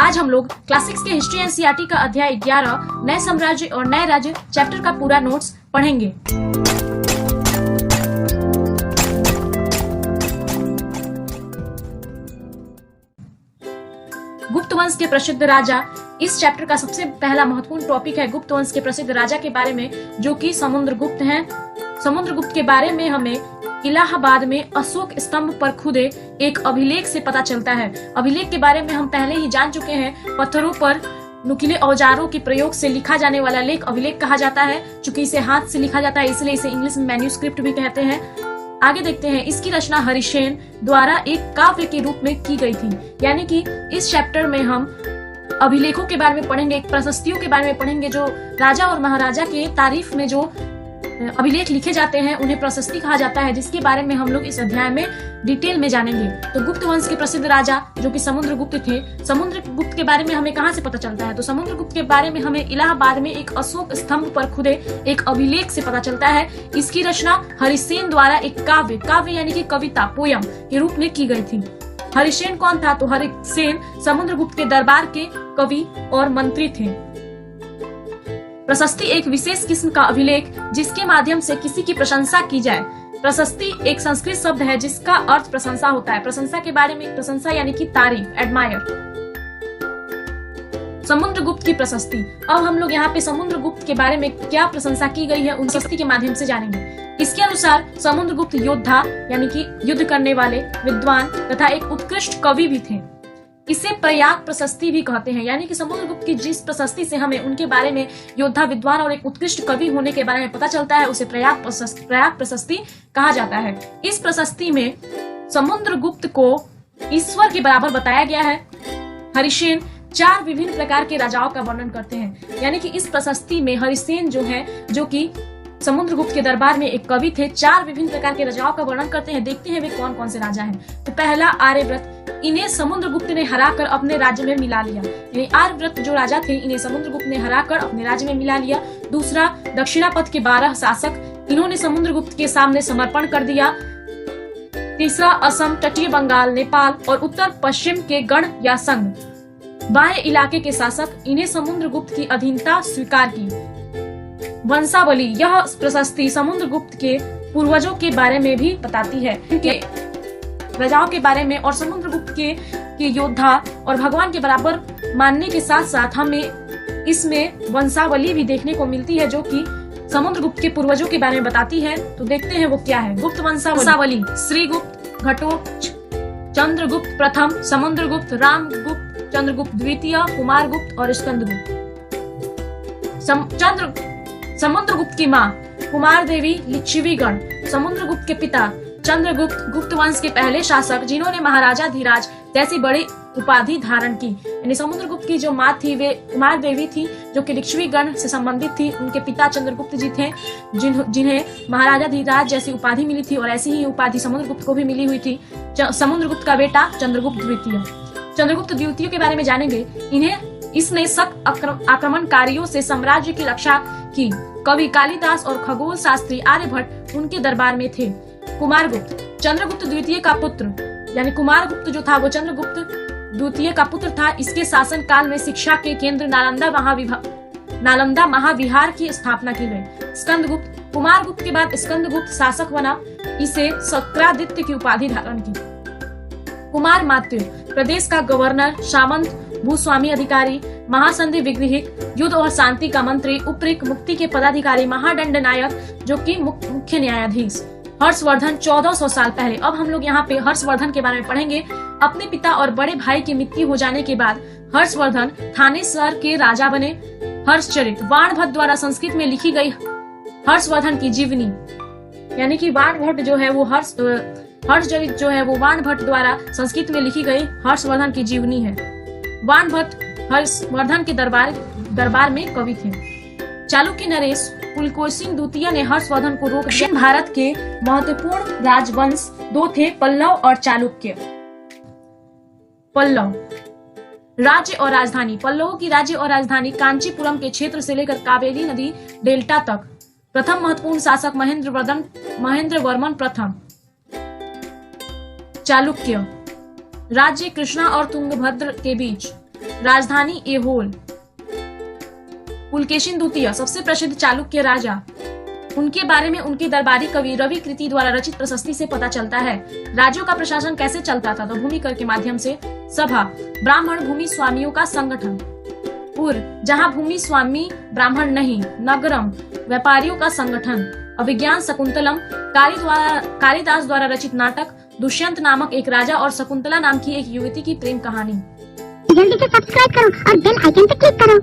आज हम लोग क्लासिक्स के हिस्ट्री एनसीईआरटी का अध्याय 11 नए साम्राज्य और नए राज्य चैप्टर का पूरा नोट्स पढ़ेंगे। गुप्त वंश के प्रसिद्ध राजा, इस चैप्टर का सबसे पहला महत्वपूर्ण टॉपिक है गुप्त वंश के प्रसिद्ध राजा के बारे में, जो कि समुद्रगुप्त हैं। समुद्रगुप्त के बारे में हमें इलाहाबाद में अशोक स्तंभ पर खुदे एक अभिलेख से पता चलता है। अभिलेख के बारे में हम पहले ही जान चुके हैं। पत्थरों पर नुकीले औजारों के प्रयोग से लिखा जाने वाला लेख अभिलेख कहा जाता है। चूंकि इसे हाथ से लिखा जाता है इसलिए इसे इंग्लिश में मैन्यूस्क्रिप्ट भी कहते हैं। आगे देखते हैं, इसकी रचना हरिसेन द्वारा एक काव्य के रूप में की गई थी। यानी कि इस चैप्टर में हम अभिलेखों के बारे में पढ़ेंगे, प्रशस्तियों के बारे में पढ़ेंगे। जो राजा और महाराजा के तारीफ में जो अभिलेख लिखे जाते हैं उन्हें प्रशस्ति कहा जाता है, जिसके बारे में हम लोग इस अध्याय में डिटेल में जानेंगे। तो गुप्त वंश के प्रसिद्ध राजा जो कि समुद्रगुप्त थे। समुद्रगुप्त के बारे में हमें कहां से पता चलता है? तो समुद्रगुप्त के बारे में हमें इलाहाबाद में एक अशोक स्तंभ पर खुदे एक अभिलेख से पता चलता है। इसकी रचना हरिसेन द्वारा एक काव्य यानी कि कविता, पोयम के रूप में की गई थी। हरिसेन कौन था? तो हरिसेन समुद्रगुप्त के दरबार के कवि और मंत्री थे। प्रशस्ति एक विशेष किस्म का अभिलेख जिसके माध्यम से किसी की प्रशंसा की जाए। प्रशस्ति एक संस्कृत शब्द है जिसका अर्थ प्रशंसा होता है। प्रशंसा के बारे में प्रशंसा यानी कि तारीफ, एडमायर। समुद्रगुप्त की प्रशस्ति। अब हम लोग यहाँ पे समुद्रगुप्त के बारे में क्या प्रशंसा की गई है उन प्रशस्ति के माध्यम से जानेंगे। इसके अनुसार समुद्रगुप्त योद्धा यानी कि युद्ध करने वाले, विद्वान तथा एक उत्कृष्ट कवि भी थे। इसे प्रयाग प्रशस्ति भी कहते हैं। यानी कि समुद्रगुप्त की जिस प्रशस्ति से हमें उनके बारे में योद्धा, विद्वान और एक उत्कृष्ट कवि होने के बारे में पता चलता है उसे प्रयाग प्रशस्ति कहा जाता है। इस प्रशस्ति में समुद्रगुप्त को ईश्वर के बराबर बताया गया है। हरिसेन 4 विभिन्न प्रकार के राजाओं का वर्णन करते हैं। यानी कि इस प्रशस्ति में हरिसेन जो है, जो कि समुद्रगुप्त के दरबार में एक कवि थे, 4 विभिन्न प्रकार के राजाओं का वर्णन करते हैं। देखते हैं वे कौन कौन से राजा हैं। तो पहला आर्यव्रत, इन्हें समुद्रगुप्त ने हराकर अपने राज्य में मिला लिया। यानी आर्यव्रत जो राजा थे इन्हें समुद्रगुप्त ने हराकर अपने राज्य में मिला लिया। दूसरा दक्षिणापथ के 12 शासक, इन्होंने समुद्रगुप्त के सामने समर्पण कर दिया। तीसरा असम, तटीय बंगाल, नेपाल और उत्तर पश्चिम के गण या संघ, बाह्य इलाके के शासक, इन्हें समुद्रगुप्त की अधीनता स्वीकार की। वंशावली, यह प्रशस्ति समुद्रगुप्त के पूर्वजों के बारे में भी बताती है, इनके राजाओं के बारे में और समुद्रगुप्त के योद्धा और भगवान के बराबर मानने के साथ साथ हमें इसमें वंशावली भी देखने को मिलती है जो कि समुद्रगुप्त के पूर्वजों के बारे में बताती है। तो देखते हैं वो क्या है। गुप्त वंशावली: श्रीगुप्त, घटोत्कच, चंद्रगुप्त प्रथम, समुद्रगुप्त, रामगुप्त, चंद्रगुप्त द्वितीय, कुमारगुप्त और स्कंदगुप्त। समुद्रगुप्त की माँ कुमार देवी लिच्छवीगण। समुद्रगुप्त के पिता चंद्रगुप्त गुप्त वंश के पहले शासक जिन्होंने महाराजा धीराज जैसी बड़ी उपाधि धारण की। यानी समुद्रगुप्त की जो माँ थी वे कुमार देवी थी जो कि लिच्छवीगण से संबंधित थी। उनके पिता चंद्रगुप्त जी थे जिन्हें महाराजा धीराज जैसी उपाधि मिली थी और ऐसी ही उपाधि समुद्रगुप्त को भी मिली हुई थी। समुद्रगुप्त का बेटा चंद्रगुप्त द्वितीय। चंद्रगुप्त द्वितीय के बारे में जानेंगे। इसने शक आक्रमणकारियों से साम्राज्य की रक्षा की। कवि कालिदास और खगोल शास्त्री आर्यभट्ट उनके दरबार में थे। कुमारगुप्त, चंद्रगुप्त द्वितीय का पुत्र। यानी कुमारगुप्त जो था वो चंद्रगुप्त द्वितीय का पुत्र था। इसके शासन काल में शिक्षा के केंद्र नालंदा महाविहार की स्थापना की गई। स्कंदगुप्त, कुमारगुप्त के बाद स्कंदगुप्त शासक बना। इसे शक्रादित्य की उपाधि धारण की। कुमार मात्यु, प्रदेश का गवर्नर, सामंत, भूस्वामी अधिकारी, महासंधि विग्रहिक, युद्ध और शांति का मंत्री, उपरिक, मुक्ति के पदाधिकारी, महादंड नायक जो कि मुख्य न्यायाधीश। हर्षवर्धन 1400 साल पहले। अब हम लोग यहाँ पे हर्षवर्धन के बारे में पढ़ेंगे। अपने पिता और बड़े भाई की मृत्यु हो जाने के बाद हर्षवर्धन थानेसर के राजा बने। हर्षचरित, वाणभट्ट द्वारा संस्कृत में लिखी गई हर्षवर्धन की जीवनी। यानी कि वाणभट्ट जो है वो हर्षचरित जो है वो वाणभट्ट द्वारा संस्कृत में लिखी गई हर्षवर्धन की जीवनी है। वाणभट्ट हर्षवर्धन के दरबार में कवि थे। चालुक्य नरेश पुलकेशिन द्वितीय ने हर्षवर्धन को रोक दिया। भारत के महत्वपूर्ण राजवंश 2 थे, पल्लव और चालुक्य। पल्लव राज्य और राजधानी। पल्लवों की राज्य और राजधानी कांचीपुरम के क्षेत्र से लेकर कावेरी नदी डेल्टा तक। प्रथम महत्वपूर्ण शासक महेंद्र वर्मन प्रथम। चालुक्य राज्य कृष्णा और तुंगभद्र के बीच। राजधानी ऐहोल। पुलकेशिन द्वितीय सबसे प्रसिद्ध चालुक्य राजा, उनके बारे में उनके दरबारी कवि रवि कृति द्वारा रचित प्रशस्ति से पता चलता है। राज्यों का प्रशासन कैसे चलता था? तो भूमि कर के माध्यम से। सभा, ब्राह्मण भूमि स्वामियों का संगठन। पुर, जहाँ भूमि स्वामी ब्राह्मण नहीं। नगरम, व्यापारियों का संगठन। अभिज्ञान शकुंतलम, कालिदास द्वारा रचित नाटक। दुष्यंत नामक एक राजा और शकुंतला नाम की एक युवती की प्रेम कहानी। जल्दी से सब्सक्राइब करो और बेल आइकन पे क्लिक करो।